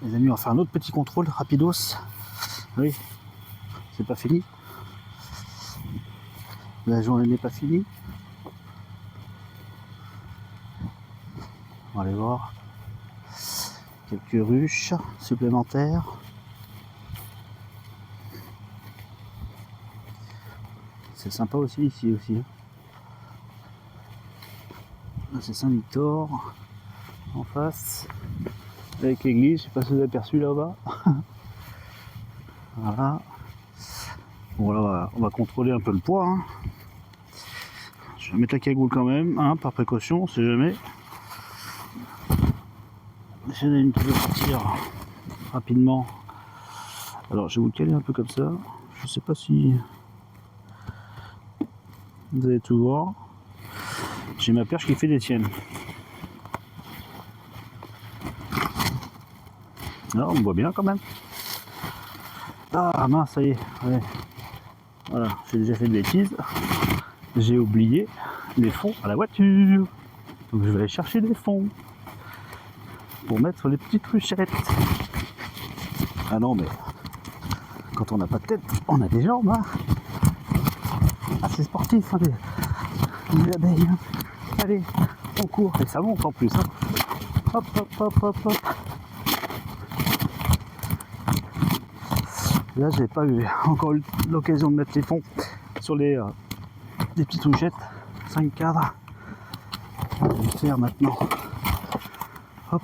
Les amis, on va faire un autre petit contrôle rapidos. Oui, c'est pas fini. La journée n'est pas finie. On va aller voir quelques ruches supplémentaires. C'est sympa aussi ici aussi. Là, c'est Saint-Victor en face avec l'église. Je sais pas si vous avez aperçu là-bas. Voilà. Bon là on va contrôler un peu le poids. Hein. Je vais mettre la cagoule quand même, hein, par précaution, on sait jamais. J'en ai une qui veut partir rapidement. Alors je vais vous caler un peu comme ça. Je sais pas si vous allez tout voir. J'ai ma perche qui fait des tiennes. Là on me voit bien quand même. Ah mince, ça y est. Ouais. Voilà, j'ai déjà fait de bêtises. J'ai oublié les fonds à la voiture. Donc je vais aller chercher des fonds pour mettre sur les petites ruchettes. Ah non mais quand on n'a pas de tête, on a des jambes. Hein. Ah c'est sportif hein, les abeilles. Hein. Allez, on court. Et ça monte en plus. Hein. Hop hop hop hop hop. Là j'ai pas eu encore eu l'occasion de mettre les fonds sur les petites ruchettes. 5 cadres. On va le faire maintenant. Hop.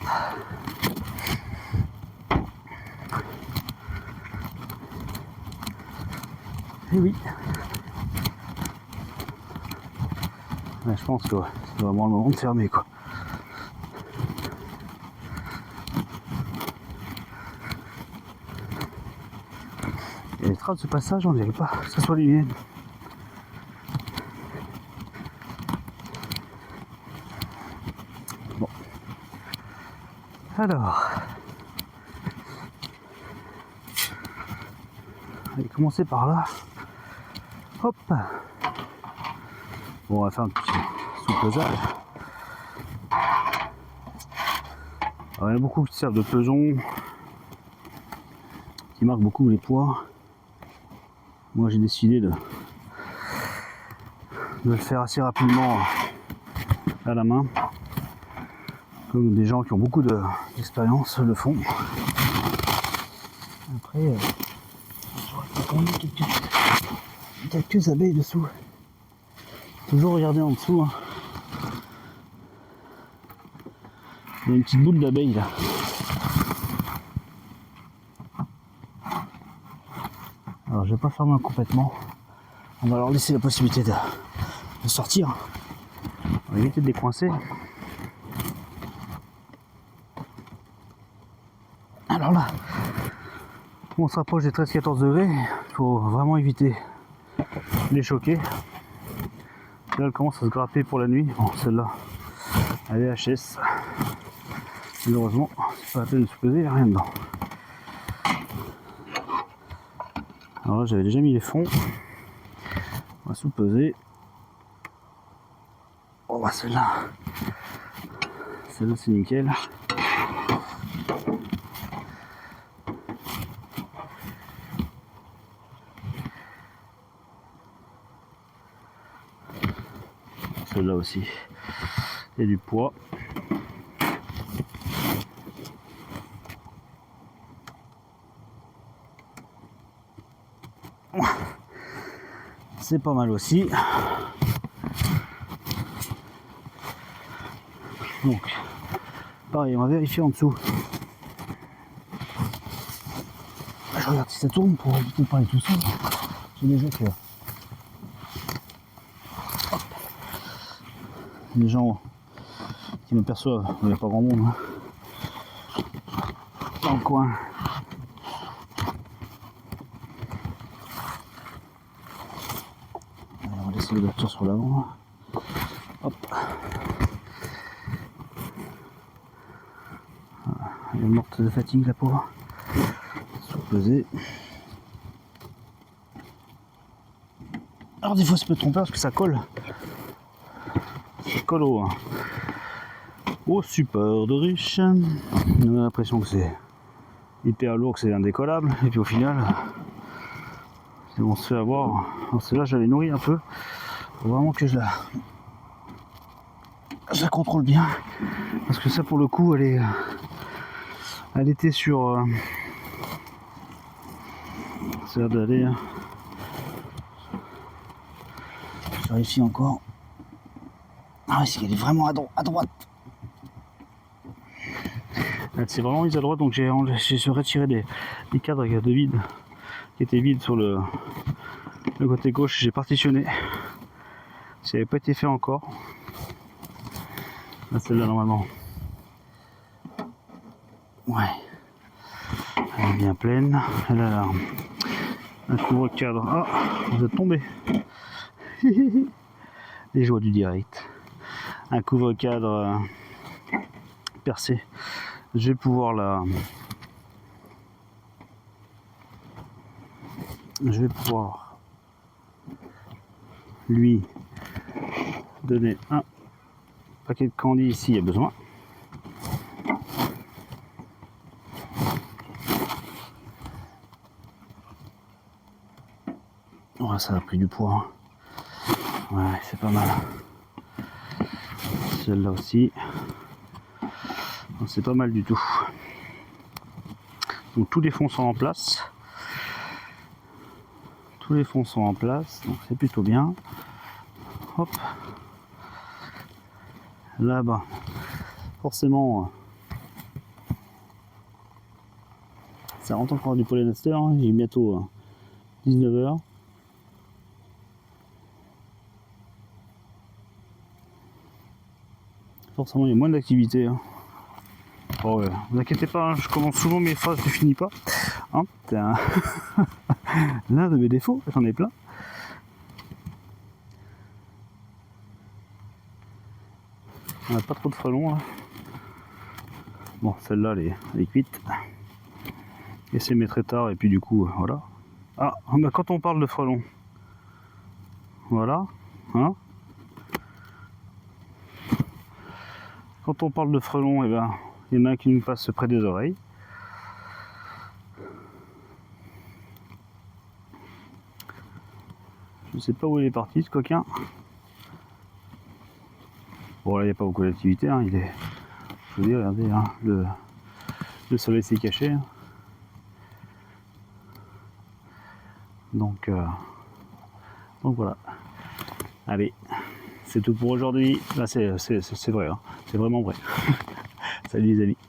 Et oui. Ouais, je pense que ouais, c'est vraiment le moment de fermer quoi. Et les traces de passage, on dirait pas que ce soit les miennes. Bon. Alors. Allez, commencer par là. Hop. Bon, on va faire un petit sous-pesage. Il y en a beaucoup qui servent de peson, qui marquent beaucoup les poids. Moi, j'ai décidé de le faire assez rapidement à la main. Comme des gens qui ont beaucoup d'expérience le font. Après, quelques abeilles dessous. Toujours regarder en dessous. Hein. Il y a une petite boule d'abeilles là. Alors je vais pas fermer complètement. On va leur laisser la possibilité de sortir. On va éviter de les coincer. Alors là, on se rapproche des 13-14 degrés. Il faut vraiment éviter de les choquer. Là elle commence à se grapper pour la nuit. Bon celle-là, elle est HS. Malheureusement, c'est pas la peine de se peser, il n'y a rien dedans. Alors là j'avais déjà mis les fonds. On va sous-peser. Oh bah celle-là c'est nickel. Celle-là aussi. Il y a du poids. C'est pas mal aussi. Donc, pareil, on va vérifier en dessous. Je regarde si ça tourne pour éviter de parler tout seul. J'ai déjà que les gens qui m'aperçoivent, il n'y a pas grand monde hein. Dans le coin. Allez, on va laisser le docteur sur l'avant. Hop. Voilà. Elle est morte de fatigue la pauvre. Sous-pesée. Alors des fois ça peut tromper parce que ça colle. Ça colle au support de riche. On a l'impression que c'est hyper lourd que c'est indécollable. Et puis au final, on se fait avoir. Alors celle-là, je l'avais nourrie un peu. Faut vraiment que je la contrôle bien. Parce que ça, pour le coup, elle était sur... ça a l'air d'aller. Je vérifie encore. Ah, c'est qu'elle est vraiment à droite. Elle s'est vraiment mise à droite, donc j'ai retiré des cadres de vide qui étaient vides sur le côté gauche. J'ai partitionné. Ça n'avait pas été fait encore. Là, celle-là, normalement. Ouais. Elle est bien pleine. Elle a un couvre-cadre. Ah, vous êtes tombé. Les joies du direct. Un couvre-cadre percé. Je vais pouvoir lui donner un paquet de candy s'il y a besoin. Oh, ça a pris du poids. Ouais, c'est pas mal. Celle-là aussi. C'est pas mal du tout. Donc tous les fonds sont en place. Tous les fonds sont en place, donc c'est plutôt bien. Hop. Là-bas, forcément, ça rentre encore du pollinateur. Hein. J'ai bientôt 19h. Forcément, il y a moins d'activité. Hein. Oh ouais, vous inquiétez pas, hein, je commence souvent mes phrases, je finis pas. Hein, c'est l'un de mes défauts, j'en ai plein. On n'a pas trop de frelons là. Bon, celle-là, elle est cuite. Et c'est mes trétards, et puis du coup, voilà. Ah, bah quand on parle de frelons, voilà, hein. Quand on parle de frelons, et ben, il y en a un qui nous passe près des oreilles. Je ne sais pas où il est parti, ce coquin. Bon, là, il n'y a pas beaucoup d'activité, hein. Il est... Je vous dis, regardez, hein, le soleil s'est caché. Hein. Donc voilà. Allez, c'est tout pour aujourd'hui. Là, c'est vrai, hein. C'est vraiment vrai. Salut les amis.